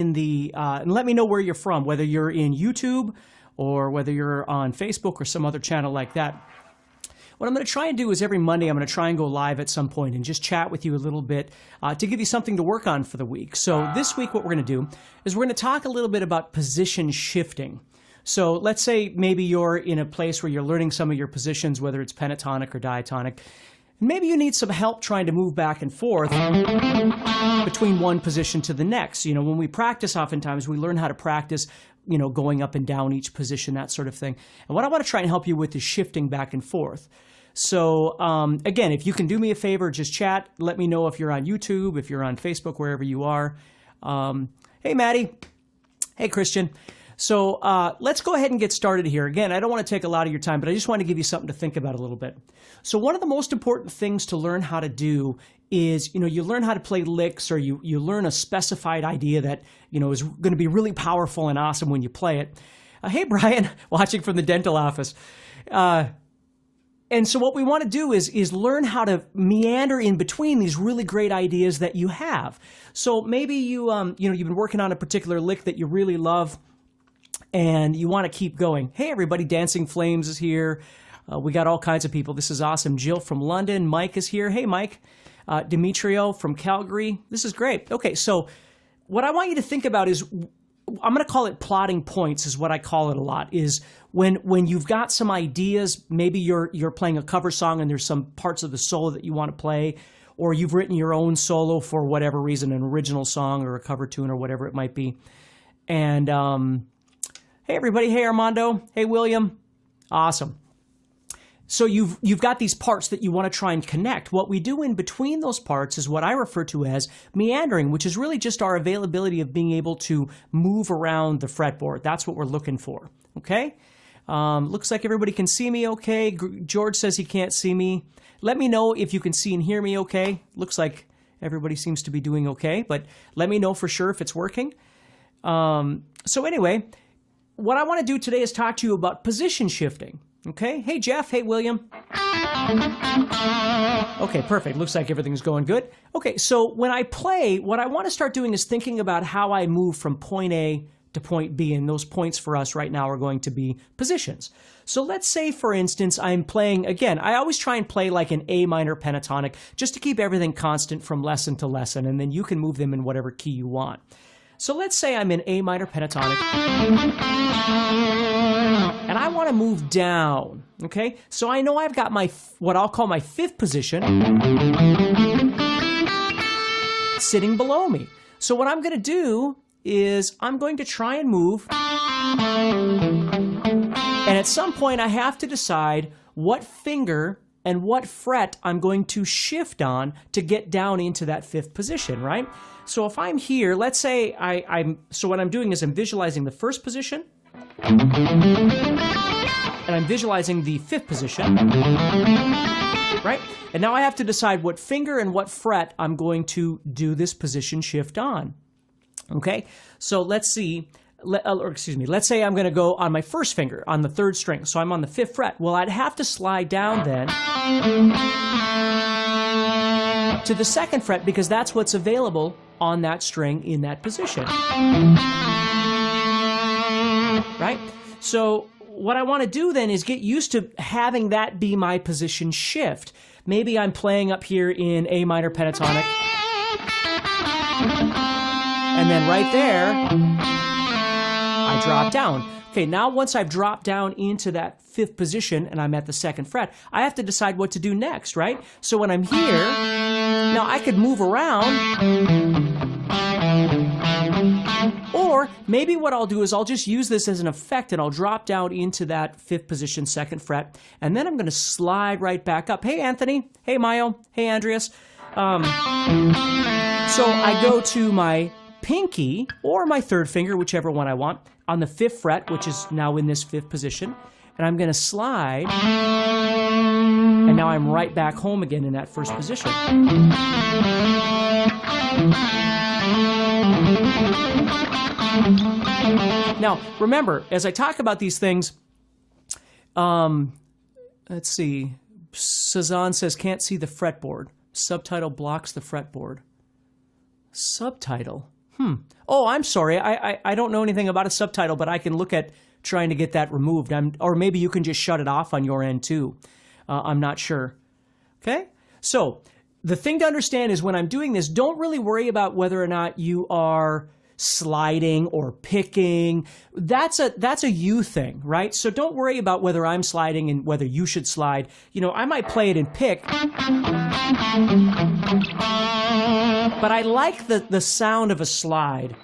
in the, and let me know where you're from, whether you're in YouTube or whether you're on Facebook or some other channel like that. What I'm going to try and do is every Monday, I'm going to try and go live at some point and just chat with you a little bit to give you something to work on for the week. So this week, what we're going to do is we're going to talk a little bit about position shifting. So let's say maybe you're in a place where you're learning some of your positions, whether it's pentatonic or diatonic. Maybe you need some help trying to move back and forth between one position to the next. You know, when we practice, oftentimes we learn how to practice, you know, going up and down each position, that sort of thing. And what I want to try and help you with is shifting back and forth. So again, if you can do me a favor, just chat. Let me know if you're on YouTube, if you're on Facebook, wherever you are. Hey, Maddie. Hey, Christian. So let's go ahead and get started here. Again, I don't want to take a lot of your time, but I just want to give you something to think about a little bit. So one of the most important things to learn how to do is, you know, you learn how to play licks, or you learn a specified idea that, you know, is going to be really powerful and awesome when you play it. Hey, Brian, watching from the dental office. And so what we want to do is learn how to meander in between these really great ideas that you have. So maybe you know, you've been working on a particular lick that you really love, and you want to keep going. Hey, everybody, Dancing Flames is here. We got all kinds of people. This is awesome. Jill from London. Mike is here. Hey, Mike. Demetrio from Calgary. This is great. Okay, so what I want you to think about is, I'm going to call it plotting points, is what I call it a lot, is when you've got some ideas, maybe you're playing a cover song and there's some parts of the solo that you want to play, or you've written your own solo for whatever reason, an original song or a cover tune or whatever it might be. And hey, everybody. Hey, Armando. Hey, William. Awesome. So you've got these parts that you want to try and connect. What we do in between those parts is what I refer to as meandering, which is really just our availability of being able to move around the fretboard. That's what we're looking for, okay? Looks like everybody can see me okay. George says he can't see me. Let me know if you can see and hear me okay. Looks like everybody seems to be doing okay, but let me know for sure if it's working. So anyway, what I want to do today is talk to you about position shifting. Okay. Hey, Jeff. Hey, William. Okay, perfect. Looks like everything's going good. Okay, so when I play, what I want to start doing is thinking about how I move from point A to point B, and those points for us right now are going to be positions. So let's say, for instance, I'm playing, again, I always try and play like an A minor pentatonic just to keep everything constant from lesson to lesson, and then you can move them in whatever key you want. So let's say I'm in A minor pentatonic, and I want to move down, okay? So I know I've got my, what I'll call my fifth position, sitting below me. So what I'm going to do is I'm going to try and move, and at some point I have to decide what finger and what fret I'm going to shift on to get down into that fifth position, right? So if I'm here, let's say so what I'm doing is I'm visualizing the first position, and I'm visualizing the fifth position, right? And now I have to decide what finger and what fret I'm going to do this position shift on, okay? So let's see, let's say I'm going to go on my first finger, on the third string, so I'm on the fifth fret. Well, I'd have to slide down then to the second fret, because that's what's available on that string in that position. Right? So what I want to do then is get used to having that be my position shift. Maybe I'm playing up here in A minor pentatonic, and then right there, I drop down. Okay, now once I've dropped down into that fifth position and I'm at the second fret, I have to decide what to do next, right? So when I'm here, now I could move around, or maybe what I'll do is I'll just use this as an effect and I'll drop down into that fifth position, second fret, and then I'm going to slide right back up. Hey, Anthony. Hey, Mayo. Hey, Andreas. So I go to my pinky or my third finger, whichever one I want, on the fifth fret, which is now in this fifth position, and I'm going to slide, and now I'm right back home again in that first position. Now, remember, as I talk about these things, let's see, Cezanne says, can't see the fretboard. Subtitle blocks the fretboard. Subtitle? Oh, I'm sorry. I don't know anything about a subtitle, but I can look at trying to get that removed. Or maybe you can just shut it off on your end too. I'm not sure. Okay? So the thing to understand is when I'm doing this, don't really worry about whether or not you are sliding or picking. That's a you thing, right? So don't worry about whether I'm sliding and whether you should slide. You know, I might play it and pick, but I like the sound of a slide.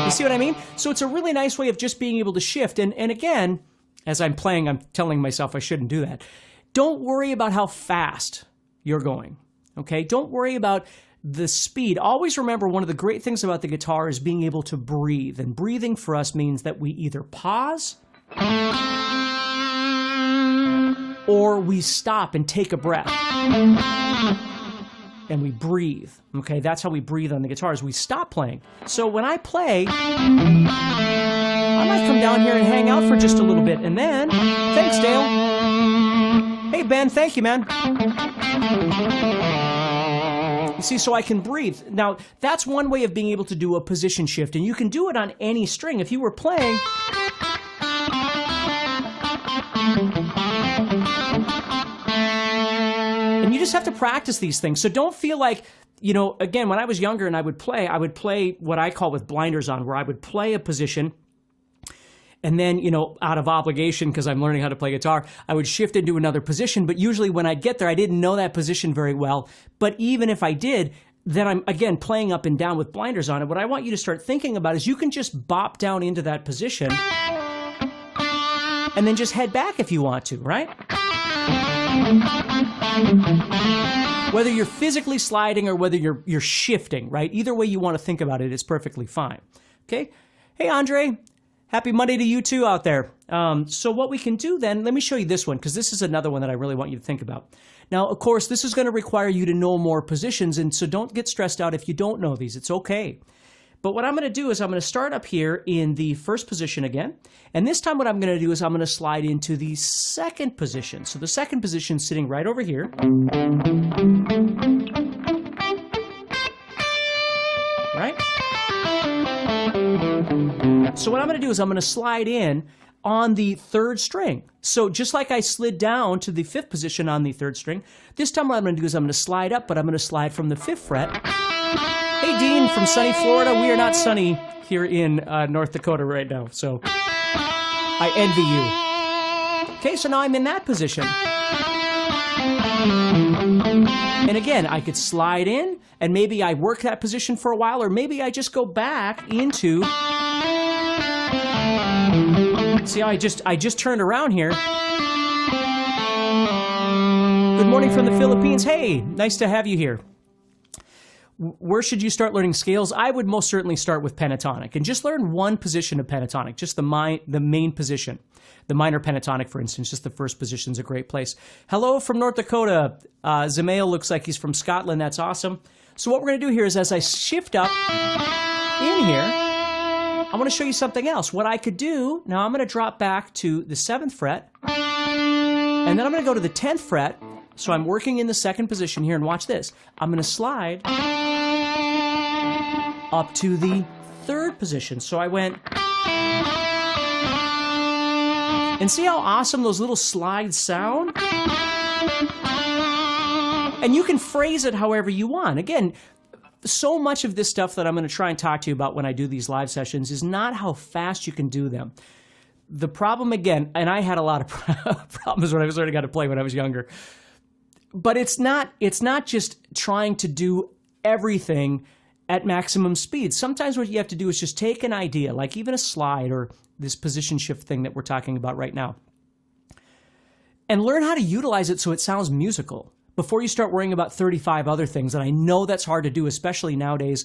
You see what I mean? So it's a really nice way of just being able to shift. And again, as I'm playing, I'm telling myself I shouldn't do that. Don't worry about how fast you're going, okay? Don't worry about the speed. Always remember, one of the great things about the guitar is being able to breathe. And breathing for us means that we either pause or we stop and take a breath. And we breathe, okay? That's how we breathe on the guitar, is we stop playing. So when I play, I might come down here and hang out for just a little bit, and then, thanks, Dale. Hey, Ben, thank you, man. You see, so I can breathe. Now, that's one way of being able to do a position shift, and you can do it on any string. If you were playing... And you just have to practice these things. So don't feel like, you know, again, when I was younger and I would play what I call with blinders on, where I would play a position, and then, you know, out of obligation, because I'm learning how to play guitar, I would shift into another position. But usually when I'd get there, I didn't know that position very well. But even if I did, then I'm, again, playing up and down with blinders on. And what I want you to start thinking about is you can just bop down into that position and then just head back if you want to, right? Whether you're physically sliding or whether you're shifting, right? Either way you want to think about it is perfectly fine. Okay? Hey, Andre. Happy Monday to you too out there. So what we can do then, let me show you this one, because this is another one that I really want you to think about. Now, of course, this is going to require you to know more positions, and so don't get stressed out if you don't know these. It's okay. But what I'm going to do is I'm going to start up here in the first position again. And this time what I'm going to do is I'm going to slide into the second position. So the second position is sitting right over here. Right? So what I'm going to do is I'm going to slide in on the third string. So just like I slid down to the fifth position on the third string, this time what I'm going to do is I'm going to slide up, but I'm going to slide from the fifth fret. Hey, Dean from sunny Florida. We are not sunny here in North Dakota right now, so I envy you. Okay, so now I'm in that position. And again, I could slide in, and maybe I work that position for a while, or maybe I just go back into... See how I just turned around here. Good morning from the Philippines. Hey, nice to have you here. Where should you start learning scales? I would most certainly start with pentatonic and just learn one position of pentatonic, just the main position. The minor pentatonic, for instance, just the first position is a great place. Hello from North Dakota. Zamail looks like he's from Scotland. That's awesome. So what we're going to do here is as I shift up in here, I want to show you something else. What I could do, now I'm going to drop back to the 7th fret, and then I'm going to go to the 10th fret. So I'm working in the second position here, and watch this. I'm going to slide up to the 3rd position. So I went... And see how awesome those little slides sound? And you can phrase it however you want. Again, so much of this stuff that I'm going to try and talk to you about when I do these live sessions is not how fast you can do them. The problem, again, and I had a lot of problems when I was learning how to play when I was younger, but it's not just trying to do everything at maximum speed. Sometimes what you have to do is just take an idea, like even a slide or this position shift thing that we're talking about right now, and learn how to utilize it so it sounds musical before you start worrying about 35 other things. And I know that's hard to do, especially nowadays,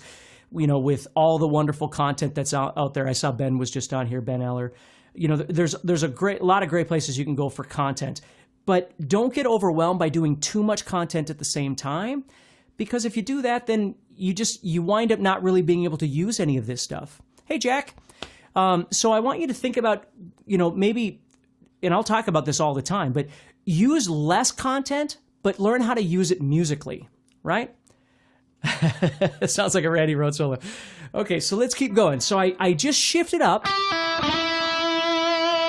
you know, with all the wonderful content that's out there. I saw Ben was just on here, Ben Eller. You know, there's a lot of great places you can go for content. But don't get overwhelmed by doing too much content at the same time, because if you do that, then you wind up not really being able to use any of this stuff. Hey, Jack. So I want you to think about, you know, maybe, and I'll talk about this all the time, but use less content, but learn how to use it musically, right? It sounds like a Randy Rhoads solo. Okay, so let's keep going. So I just shifted up,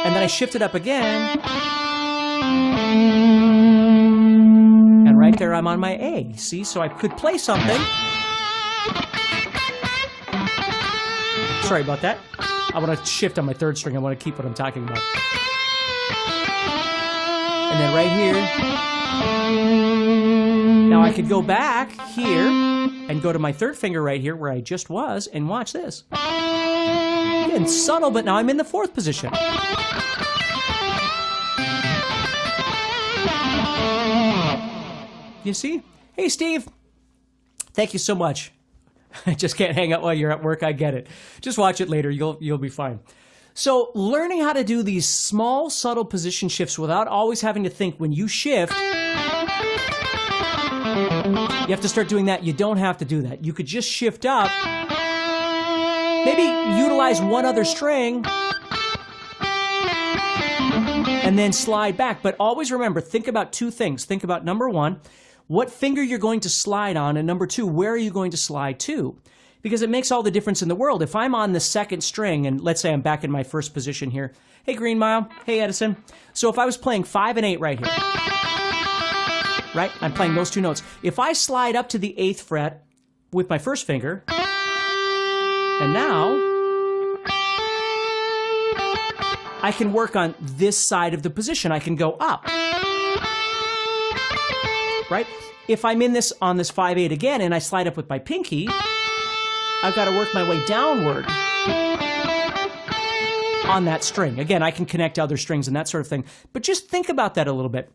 and then I shifted up again, and right there I'm on my A. See, so I could play something. Sorry about that. I want to shift on my third string. I want to keep what I'm talking about. And then right here. Now I could go back here and go to my third finger right here where I just was and watch this. Again, subtle, but now I'm in the fourth position. You see? Hey, Steve. Thank you so much. I just can't hang out while you're at work. I get it. Just watch it later. You'll be fine. So learning how to do these small, subtle position shifts without always having to think when you shift, you have to start doing that. You don't have to do that. You could just shift up, maybe utilize one other string, and then slide back. But always remember, think about two things. Think about number one, what finger you're going to slide on, and number two, where are you going to slide to? Because it makes all the difference in the world. If I'm on the second string, and let's say I'm back in my first position here. Hey, Green Mile. Hey, Edison. So if I was playing 5 and 8 right here, right? I'm playing those two notes. If I slide up to the 8th fret with my first finger, and now I can work on this side of the position. I can go up. Right? If I'm in this on this 5-8 again and I slide up with my pinky, I've got to work my way downward on that string. Again, I can connect to other strings and that sort of thing. But just think about that a little bit.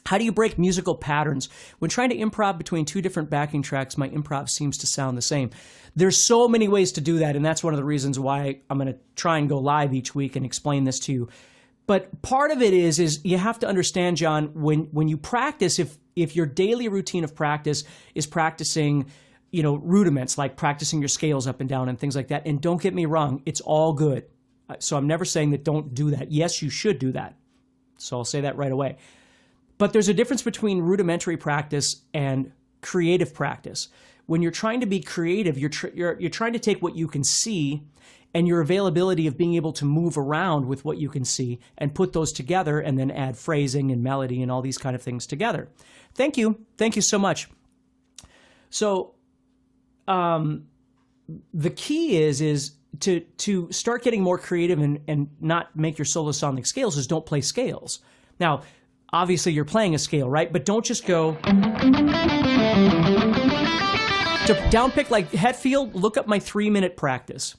How do you break musical patterns? When trying to improv between two different backing tracks, my improv seems to sound the same. There's so many ways to do that, and that's one of the reasons why I'm going to try and go live each week and explain this to you. But part of it is you have to understand, John, when you practice, if your daily routine of practice is practicing, rudiments, like practicing your scales up and down and things like that, and don't get me wrong, it's all good. So I'm never saying that don't do that. Yes, you should do that. So I'll say that right away. But there's a difference between rudimentary practice and creative practice. When you're trying to be creative, you're trying to take what you can see and your availability of being able to move around with what you can see and put those together and then add phrasing and melody and all these kind of things together. Thank you. Thank you so much. So the key is to start getting more creative and not make your solo sound like scales is don't play scales. Now, obviously you're playing a scale, right? But don't just go to downpick like Hetfield. Look up my 3-minute practice.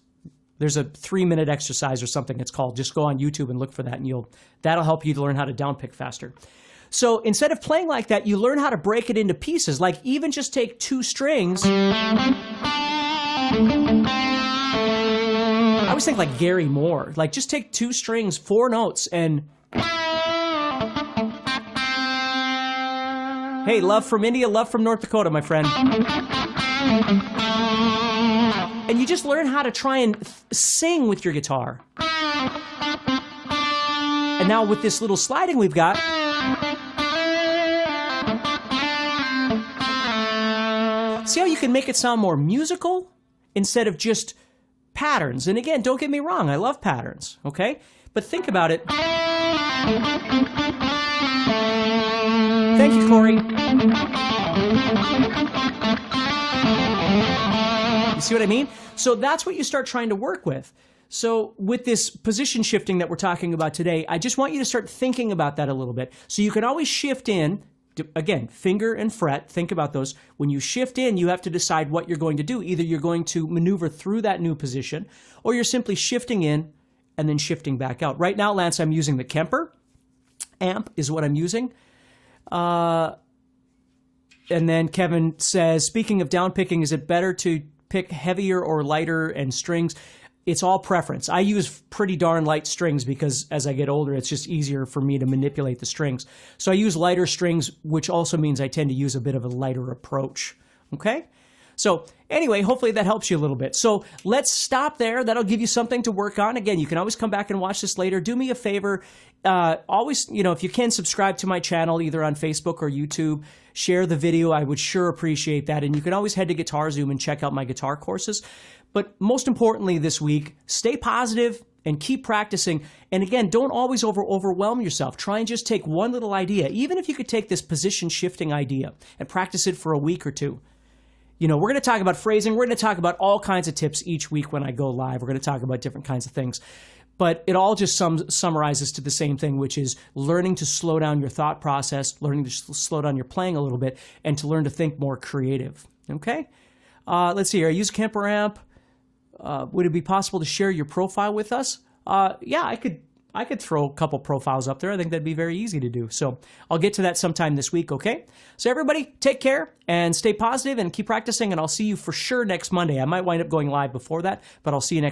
There's a 3-minute exercise or something it's called. Just go on YouTube and look for that, and that'll help you to learn how to downpick faster. So instead of playing like that, you learn how to break it into pieces. Like even just take 2 strings. I always think like Gary Moore. Like just take 2 strings, 4 notes, and hey, love from India, love from North Dakota, my friend. And you just learn how to try and sing with your guitar. And now with this little sliding we've got, see how you can make it sound more musical instead of just patterns. And again, don't get me wrong, I love patterns, okay? But think about it. Thank you, Corey. You see what I mean? So that's what you start trying to work with. So with this position shifting that we're talking about today, I just want you to start thinking about that a little bit. So you can always shift in, again, finger and fret, think about those. When you shift in, you have to decide what you're going to do. Either you're going to maneuver through that new position, or you're simply shifting in and then shifting back out. Right now, Lance, I'm using the Kemper amp is what I'm using. And then Kevin says, speaking of downpicking, is it better to pick heavier or lighter and strings? It's all preference. I use pretty darn light strings because as I get older, it's just easier for me to manipulate the strings. So I use lighter strings, which also means I tend to use a bit of a lighter approach. Okay? So anyway, hopefully that helps you a little bit. So let's stop there. That'll give you something to work on. Again, you can always come back and watch this later. Do me a favor. Always, if you can, subscribe to my channel either on Facebook or YouTube. Share the video. I would sure appreciate that. And you can always head to GuitarZoom and check out my guitar courses. But most importantly this week, stay positive and keep practicing. And again, don't always overwhelm yourself. Try and just take one little idea. Even if you could take this position shifting idea and practice it for a week or two. We're going to talk about phrasing. We're going to talk about all kinds of tips each week when I go live. We're going to talk about different kinds of things. But it all just summarizes to the same thing, which is learning to slow down your thought process, learning to slow down your playing a little bit, and to learn to think more creative. Okay? Let's see here. I use Kemper amp. Would it be possible to share your profile with us? Yeah, I could throw a couple profiles up there. I think that'd be very easy to do. So I'll get to that sometime this week, okay? So everybody, take care and stay positive and keep practicing, and I'll see you for sure next Monday. I might wind up going live before that, but I'll see you next